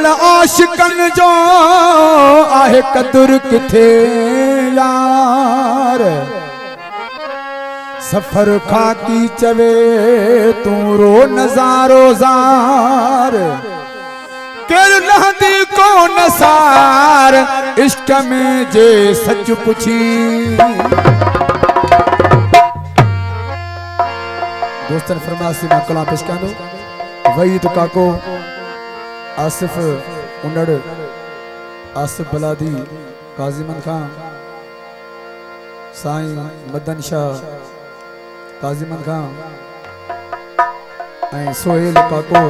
दिल आशिकन जो आहे कदुर किथे यार सफर खाकी चवे तू रो नजारो जार केर नहदी को नसार इश्क में जे सच पुछी। दोस्तन फरमासी मां कला पेश कर दो वही तो काको आसिफ उन्नड़ आसिफ बलादी काजिमन खान साईं मदन शाह काजिमन खान ऐं सोहेल काको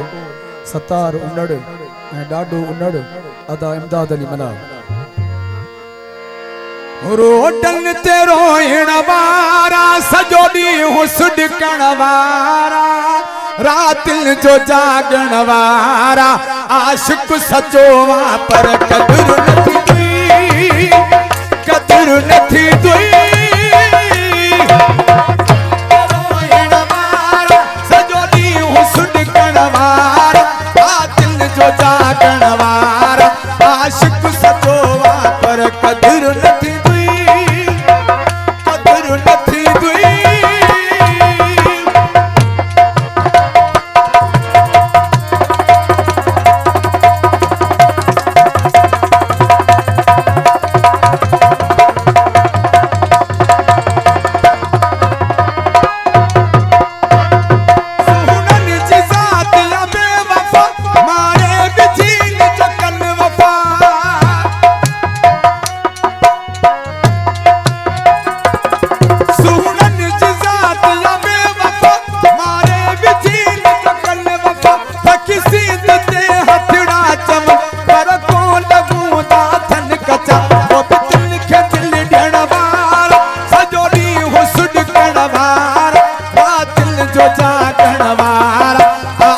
सतार उन्नड़ ऐं डाडो उन्नड़ अदा इमदाद अली मना। रोडन ते रोइण वारा सजो ॾींहुं सुॾकण वारा रातिल जो जागण वारा आशिक सचो वा पर कदुर नथी दुई कदुर नथी दुई। रोइण वारा सजो ॾींहुं सुॾकण वारा रातिल जो जागण वारा आशिक सचो वा पर कदुर नथी दुई कदुर नथी दुई।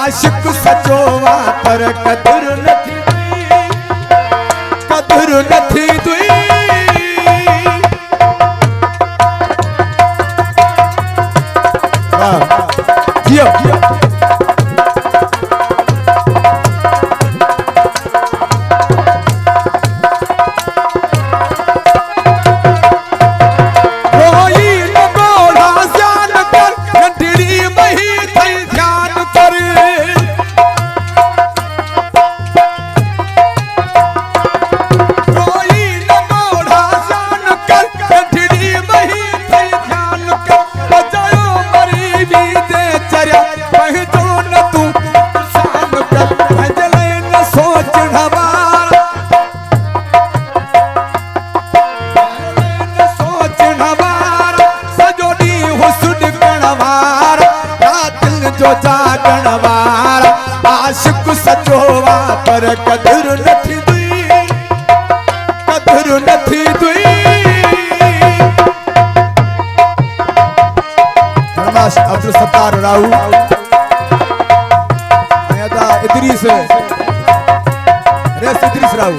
आशिक सचो वा पर कदुर नथी दुई कदुर नथी दुई। जियो जागण वारा आशिक सचो वा पर कदुर नथी दुई कदुर नथी दुई। फरमाश अब्दुल सत्तार राऊ अदा इदरीस रेस इदरीस राऊ।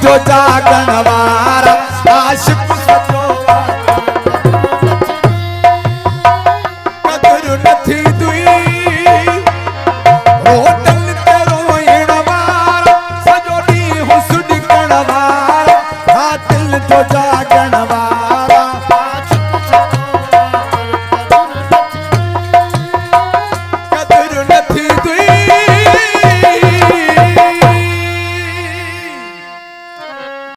जो जागण वारा आशिक सचो वा कदुर नथी दुई। रोडन ते रोइण वारा सजो ॾींहुं सुॾकण वारा दिल जो जागण वारा